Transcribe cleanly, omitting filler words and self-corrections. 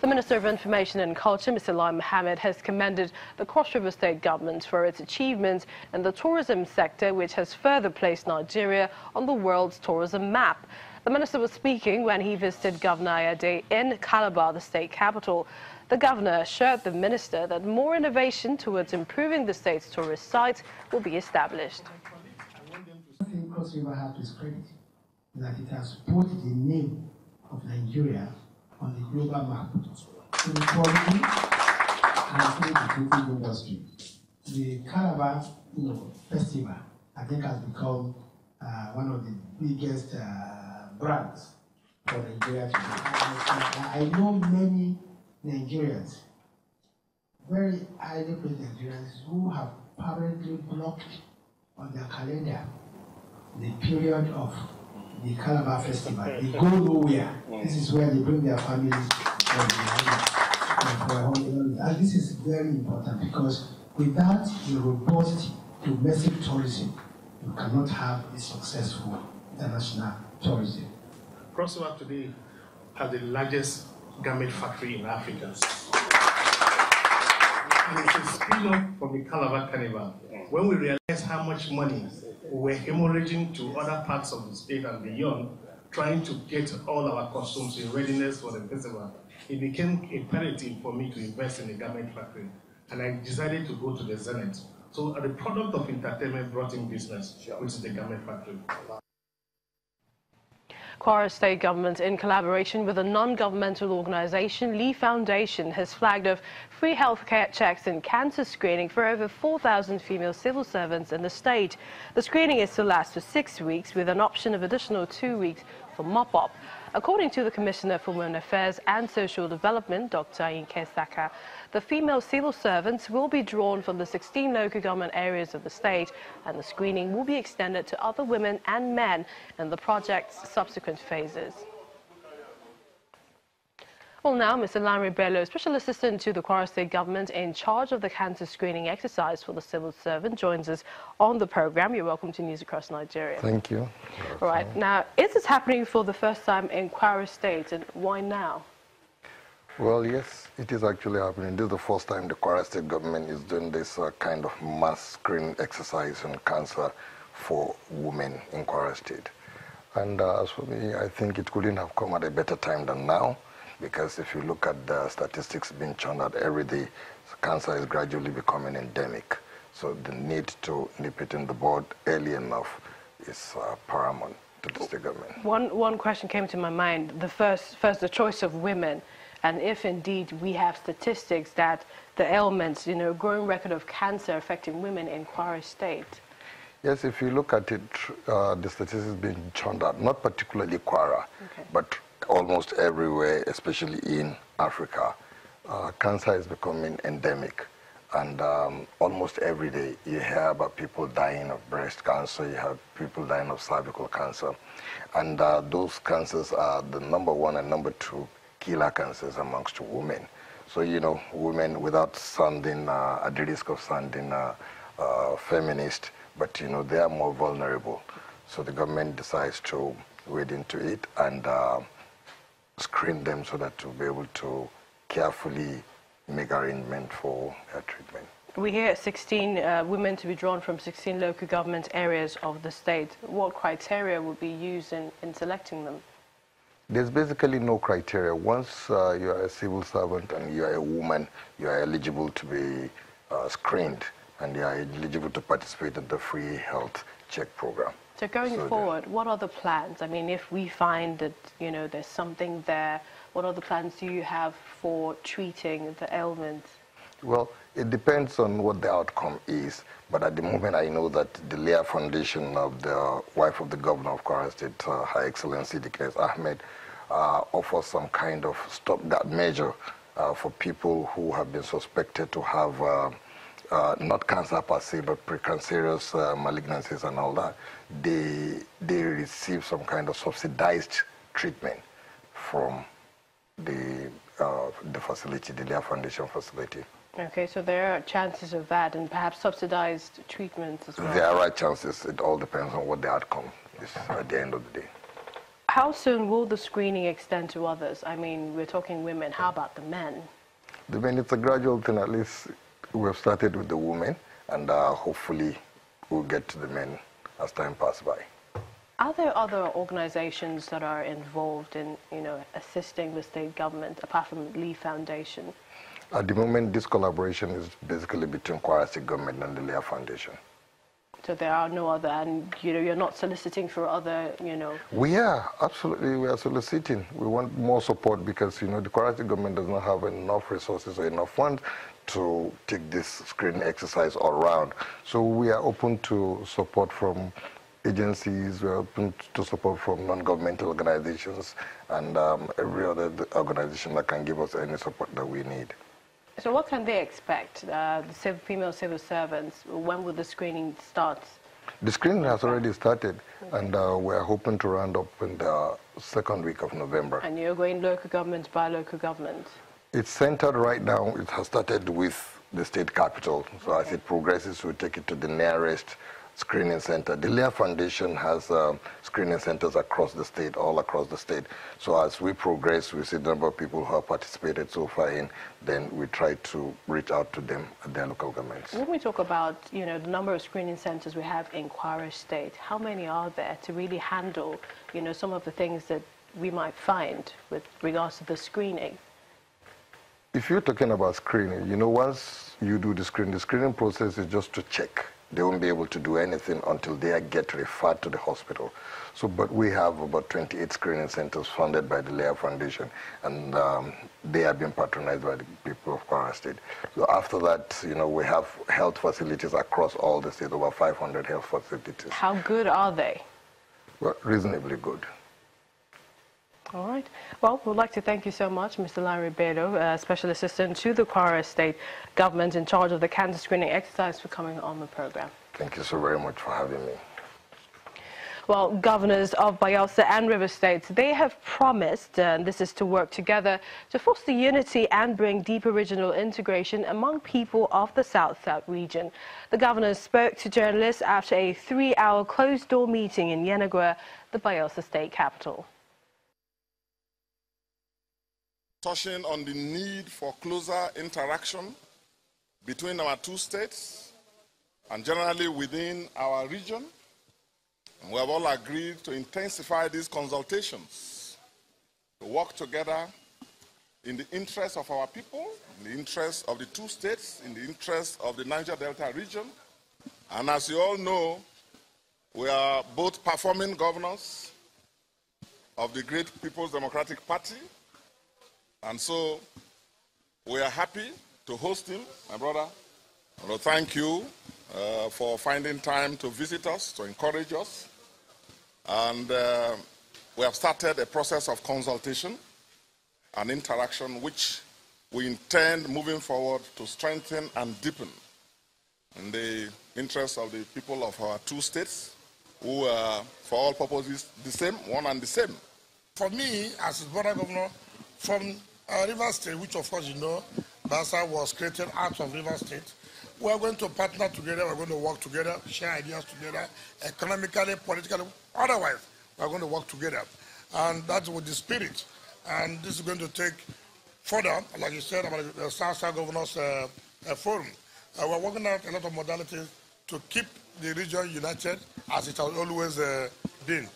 The Minister of Information and Culture, Mr. Lai Mohammed, has commended the Cross River State government for its achievements in the tourism sector, which has further placed Nigeria on the world's tourism map. The minister was speaking when he visited Governor Ayade in Calabar, the state capital. The governor assured the minister that more innovation towards improving the state's tourist sites will be established. I think Cross River has this credit that it has put the name of Nigeria on the global map in quality and in the creative industry. The Calabar, festival, I think, has become one of the biggest brands for Nigeria today. I know many Nigerians, very highly paid Nigerians, who have permanently blocked on their calendar the period of the Calabar Festival. They go nowhere. This is where they bring their families and this is very important, because without the robust domestic tourism, you cannot have a successful international tourism. Cross River today has the largest garment factory in Africa. And it's a spin-off from the Calabar Carnival. When we realized how much money we were hemorrhaging to other parts of the state and beyond, trying to get all our costumes in readiness for the festival, it became imperative for me to invest in a garment factory. And I decided to go to the Zenith. So the product of entertainment brought in business, which is the garment factory. Kwara State Government, in collaboration with a non-governmental organization, Lee Foundation, has flagged off free healthcare checks and cancer screening for over 4,000 female civil servants in the state. The screening is to last for 6 weeks, with an option of additional 2 weeks for mop-up. According to the Commissioner for Women Affairs and Social Development, Dr. Inke Saka, the female civil servants will be drawn from the 16 local government areas of the state, and the screening will be extended to other women and men in the project's subsequent phases. Well, now, Mr. Lanre Bello, Special Assistant to the Kwara State Government in charge of the cancer screening exercise for the civil servant, joins us on the program. You're welcome to News Across Nigeria. Thank you. All right. Now, is this happening for the first time in Kwara State, and why now? Well, yes, it is actually happening. This is the first time the Kwara State Government is doing this kind of mass screening exercise on cancer for women in Kwara State. And as for me, I think it couldn't have come at a better time than now, because if you look at the statistics being churned out every day, cancer is gradually becoming endemic. So the need to nip it in the bud early enough is paramount to the state government. One question came to my mind. The choice of women, and if indeed we have statistics that the ailments, growing record of cancer affecting women in Kwara State. Yes, if you look at it, the statistics being churned out, not particularly Kwara, but almost everywhere, especially in Africa, cancer is becoming endemic. And almost every day you hear about people dying of breast cancer, you have people dying of cervical cancer. And those cancers are the #1 and #2 killer cancers amongst women. So, women, without sounding at the risk of sounding feminist, but, they are more vulnerable. So the government decides to wade into it and screen them so that to be able to carefully make arrangement for their treatment. We hear 16 women to be drawn from 16 local government areas of the state. What criteria would be used in selecting them? There's basically no criteria. Once you are a civil servant and you are a woman, you are eligible to be screened, and you are eligible to participate in the free health check program. So going forward, what are the plans? I mean, if we find that, there's something there, what other plans do you have for treating the ailment? Well, it depends on what the outcome is. But at the moment, I know that the Leah Foundation of the wife of the governor of Kwara State, Her Excellency Dikes Ahmed, offers some kind of stopgap measure for people who have been suspected to have not cancer per se, but precancerous malignancies and all that. They receive some kind of subsidized treatment from the facility, the Leah Foundation facility. Okay, so there are chances of that, and perhaps subsidized treatments as well. There are chances. It all depends on what the outcome is at the end of the day. How soon will the screening extend to others? I mean, we're talking women. How about the men? The men, it's a gradual thing. At least we've started with the women, and hopefully we'll get to the men as time passes by. Are there other organizations that are involved in, assisting the state government apart from Lee Foundation? At the moment, this collaboration is basically between Kwara State Government and the Lee Foundation. So there are no other, and you're not soliciting for other, We are, absolutely, we are soliciting. We want more support because, the Kwara State Government does not have enough resources or enough funds to take this screening exercise all around. So we are open to support from agencies, we are open to support from non-governmental organizations and every other organization that can give us any support that we need. So what can they expect, the female civil servants? When will the screening start? The screening has already started, and we are hoping to round up in the second week of November. And you're going local government by local government? It's centered right now. It has started with the state capital. So as it progresses, we'll take it to the nearest screening center. The Lee Foundation has screening centers across the state, all across the state. So as we progress, we see the number of people who have participated so far in, then we try to reach out to them at their local governments. When we talk about, the number of screening centers we have in Kwara State, how many are there to really handle, some of the things that we might find with regards to the screening? If you're talking about screening, once you do the screening process is just to check. They won't be able to do anything until they get referred to the hospital. So, but we have about 28 screening centers funded by the Lee Foundation, and they have been patronized by the people of Kwara State. So after that, we have health facilities across all the state, over 500 health facilities. How good are they? Well, reasonably good. All right. Well, we'd like to thank you so much, Mr. Larry Bello, Special Assistant to the Kwara State Government in charge of the cancer screening exercise, for coming on the program. Thank you so very much for having me. Well, governors of Bayelsa and River States, they have promised, and this is to work together to foster unity and bring deeper regional integration among people of the South-South region. The governors spoke to journalists after a 3-hour closed-door meeting in Yenagoa, the Bayelsa state capital. Touching on the need for closer interaction between our two states and generally within our region. And we have all agreed to intensify these consultations, to work together in the interest of our people, in the interest of the two states, in the interest of the Niger Delta region. And as you all know, we are both performing governors of the great People's Democratic Party. And so we are happy to host him, my brother. I want to thank you for finding time to visit us, to encourage us. And we have started a process of consultation and interaction, which we intend moving forward to strengthen and deepen in the interest of the people of our two states, who are, for all purposes, the same, one and the same. For me, as his brother governor, from River State, which of course you know, Bayelsa was created out of River State. We are going to partner together, we're going to work together, share ideas together, economically, politically, otherwise, we're going to work together. And that's with the spirit. And this is going to take further, like you said, about the South-South Governors Forum. We're working out a lot of modalities to keep the region united as it has always been.